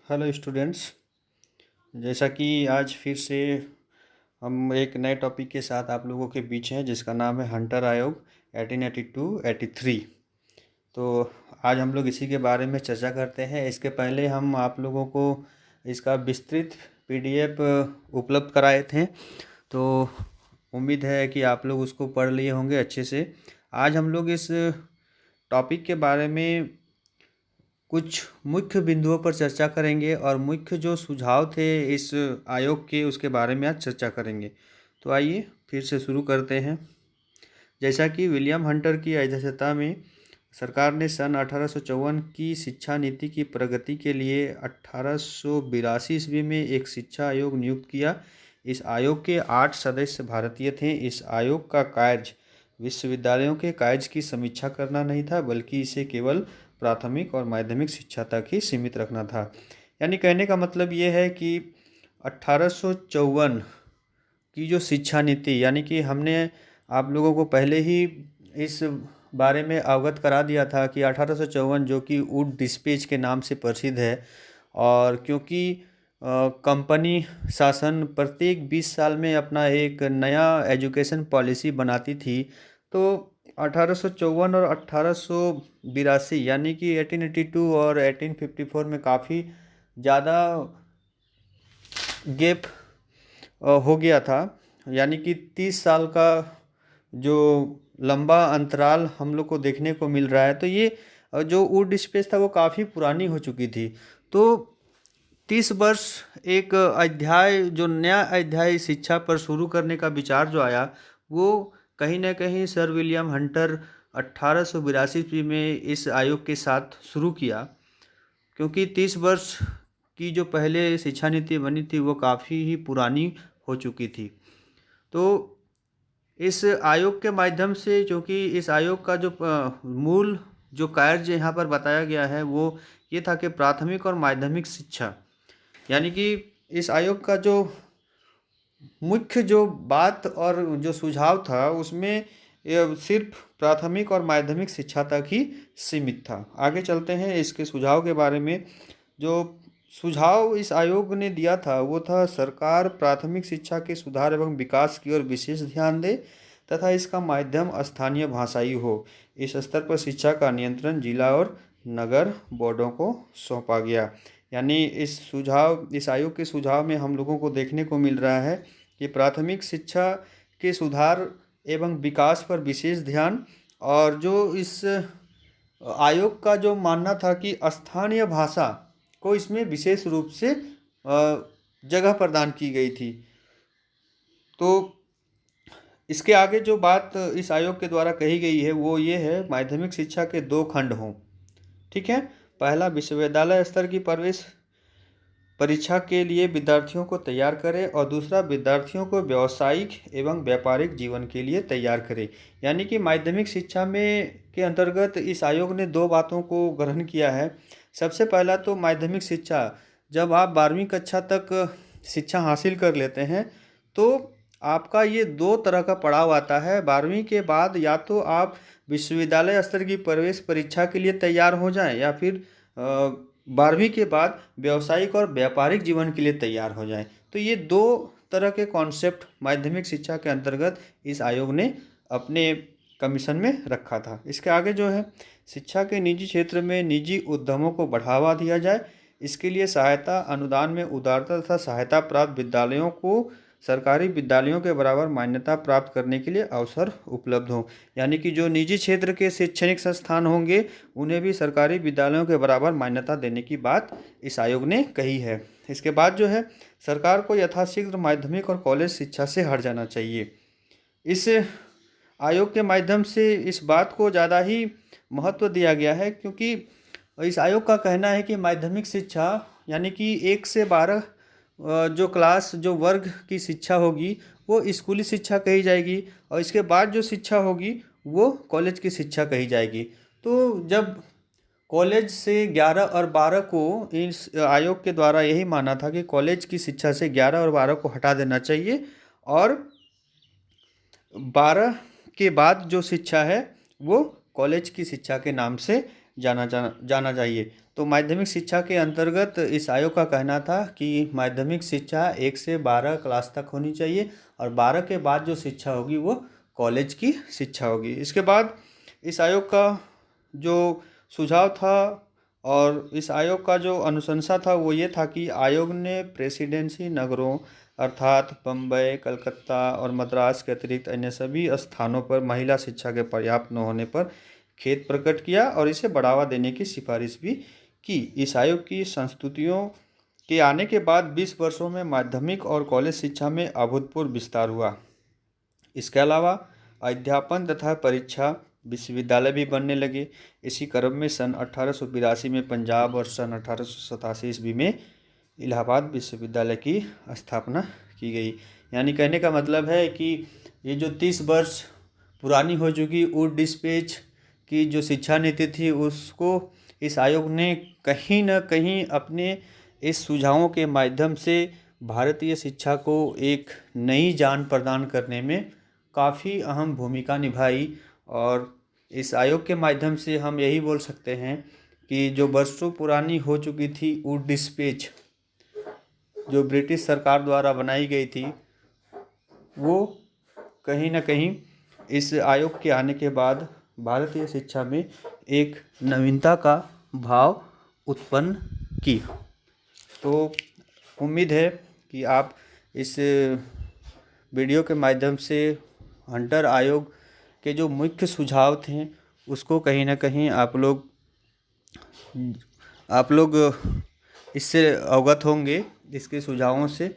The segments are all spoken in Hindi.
Hello students. जैसा कि आज फिर से हम एक नए टॉपिक के साथ आप लोगों के बीच हैं, जिसका नाम है हंटर आयोग 1882-83। तो आज हम लोग इसी के बारे में चर्चा करते हैं। इसके पहले हम आप लोगों को इसका विस्तृत पीडीएफ उपलब्ध कराए थे, तो उम्मीद है कि आप लोग उसको पढ़ लिए होंगे अच्छे से। आज हम लोग इस टॉपिक के बारे में कुछ मुख्य बिंदुओं पर चर्चा करेंगे और मुख्य जो सुझाव थे इस आयोग के, उसके बारे में आज चर्चा करेंगे। तो आइए फिर से शुरू करते हैं। जैसा कि विलियम हंटर की अध्यक्षता में सरकार ने सन 1854 की शिक्षा नीति की प्रगति के लिए 1882 ईस्वी में एक शिक्षा आयोग नियुक्त किया। इस आयोग के 8 सदस्य भारतीय थे। इस आयोग का कार्य विश्वविद्यालयों के कार्य की समीक्षा करना नहीं था, बल्कि इसे केवल प्राथमिक और माध्यमिक शिक्षा तक ही सीमित रखना था। यानी कहने का मतलब ये है कि 1854 की जो शिक्षा नीति, यानी कि हमने आप लोगों को पहले ही इस बारे में अवगत करा दिया था कि 1854 जो कि वुड डिस्पैच के नाम से प्रसिद्ध है, और क्योंकि कंपनी शासन प्रत्येक 20 साल में अपना एक नया एजुकेशन पॉलिसी बनाती थी, तो 1854 और 1882 यानी कि 1882 और 1854 में काफ़ी ज़्यादा गैप हो गया था। यानी कि 30 साल का जो लंबा अंतराल हम लोग को देखने को मिल रहा है। तो ये जो वुड स्पेस था वो काफ़ी पुरानी हो चुकी थी। तो 30 वर्ष एक अध्याय, जो नया अध्याय शिक्षा पर शुरू करने का विचार जो आया, वो कहीं ना कहीं सर विलियम हंटर 1882 ईस्वी में इस आयोग के साथ शुरू किया। क्योंकि 30 वर्ष की जो पहले शिक्षा नीति बनी थी वो काफ़ी ही पुरानी हो चुकी थी। तो इस आयोग के माध्यम से, क्योंकि इस आयोग का जो मूल जो कार्य यहाँ पर बताया गया है वो ये था कि प्राथमिक और माध्यमिक शिक्षा, यानी कि इस आयोग का जो मुख्य जो बात और जो सुझाव था उसमें ये सिर्फ प्राथमिक और माध्यमिक शिक्षा तक ही सीमित था। आगे चलते हैं इसके सुझाव के बारे में। जो सुझाव इस आयोग ने दिया था वो था, सरकार प्राथमिक शिक्षा के सुधार एवं विकास की ओर विशेष ध्यान दे तथा इसका माध्यम स्थानीय भाषाई हो। इस स्तर पर शिक्षा का नियंत्रण जिला और नगर बोर्डों को सौंपा गया। यानी इस आयोग के सुझाव में हम लोगों को देखने को मिल रहा है कि प्राथमिक शिक्षा के सुधार एवं विकास पर विशेष ध्यान, और जो इस आयोग का जो मानना था कि स्थानीय भाषा को इसमें विशेष रूप से जगह प्रदान की गई थी। तो इसके आगे जो बात इस आयोग के द्वारा कही गई है वो ये है, माध्यमिक शिक्षा के 2 खंड हों। ठीक है, पहला विश्वविद्यालय स्तर की प्रवेश परीक्षा के लिए विद्यार्थियों को तैयार करें, और दूसरा विद्यार्थियों को व्यावसायिक एवं व्यापारिक जीवन के लिए तैयार करें। यानी कि माध्यमिक शिक्षा में के अंतर्गत इस आयोग ने 2 बातों को ग्रहण किया है। सबसे पहला तो माध्यमिक शिक्षा, जब आप 12वीं कक्षा तक शिक्षा हासिल कर लेते हैं तो आपका ये 2 तरह का पड़ाव आता है। 12वीं के बाद या तो आप विश्वविद्यालय स्तर की प्रवेश परीक्षा के लिए तैयार हो जाएं, या फिर 12वीं के बाद व्यावसायिक और व्यापारिक जीवन के लिए तैयार हो जाएं। तो ये 2 तरह के कॉन्सेप्ट माध्यमिक शिक्षा के अंतर्गत इस आयोग ने अपने कमीशन में रखा था। इसके आगे जो है, शिक्षा के निजी क्षेत्र में निजी उद्यमों को बढ़ावा दिया जाए। इसके लिए सहायता अनुदान में उदारता तथा सहायता प्राप्त विद्यालयों को सरकारी विद्यालयों के बराबर मान्यता प्राप्त करने के लिए अवसर उपलब्ध हो। यानी कि जो निजी क्षेत्र के शैक्षणिक संस्थान होंगे उन्हें भी सरकारी विद्यालयों के बराबर मान्यता देने की बात इस आयोग ने कही है। इसके बाद जो है, सरकार को यथाशीघ्र माध्यमिक और कॉलेज शिक्षा से हट जाना चाहिए। इस आयोग के माध्यम से इस बात को ज़्यादा ही महत्व दिया गया है, क्योंकि इस आयोग का कहना है कि माध्यमिक शिक्षा यानी कि 1 से 12 जो क्लास, जो वर्ग की शिक्षा होगी वो स्कूली शिक्षा कही जाएगी, और इसके बाद जो शिक्षा होगी वो कॉलेज की शिक्षा कही जाएगी। तो जब कॉलेज से 11 और 12 को इस आयोग के द्वारा यही माना था कि कॉलेज की शिक्षा से 11 और 12 को हटा देना चाहिए, और 12 के बाद जो शिक्षा है वो कॉलेज की शिक्षा के नाम से जाना चाहिए। तो माध्यमिक शिक्षा के अंतर्गत इस आयोग का कहना था कि माध्यमिक शिक्षा 1 से 12 क्लास तक होनी चाहिए और 12 के बाद जो शिक्षा होगी वो कॉलेज की शिक्षा होगी। इसके बाद इस आयोग का जो सुझाव था और इस आयोग का जो अनुशंसा था वो ये था कि आयोग ने प्रेसिडेंसी नगरों अर्थात बम्बई, कलकत्ता और मद्रास के अतिरिक्त अन्य सभी स्थानों पर महिला शिक्षा के पर्याप्त न होने पर खेद प्रकट किया और इसे बढ़ावा देने की सिफारिश भी की। इस आयोग की संस्तुतियों के आने के बाद 20 वर्षों में माध्यमिक और कॉलेज शिक्षा में अभूतपूर्व विस्तार हुआ। इसके अलावा अध्यापन तथा परीक्षा विश्वविद्यालय भी बनने लगे। इसी क्रम में सन 1882 में पंजाब और सन 1887 ईस्वी में इलाहाबाद विश्वविद्यालय की स्थापना की गई। यानी कहने का मतलब है कि ये जो 30 वर्ष पुरानी हो चुकी वुड डिस्पेच की जो शिक्षा नीति थी उसको इस आयोग ने कहीं न कहीं अपने इस सुझावों के माध्यम से भारतीय शिक्षा को एक नई जान प्रदान करने में काफ़ी अहम भूमिका निभाई। और इस आयोग के माध्यम से हम यही बोल सकते हैं कि जो वर्षों पुरानी हो चुकी थी वुड डिस्पेच जो ब्रिटिश सरकार द्वारा बनाई गई थी वो कहीं ना कहीं इस आयोग के आने के बाद भारतीय शिक्षा में एक नवीनता का भाव उत्पन्न की। तो उम्मीद है कि आप इस वीडियो के माध्यम से हंटर आयोग के जो मुख्य सुझाव थे उसको कहीं ना कहीं आप लोग इससे अवगत होंगे इसके सुझावों से।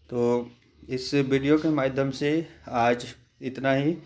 तो इस वीडियो के माध्यम से आज इतना ही।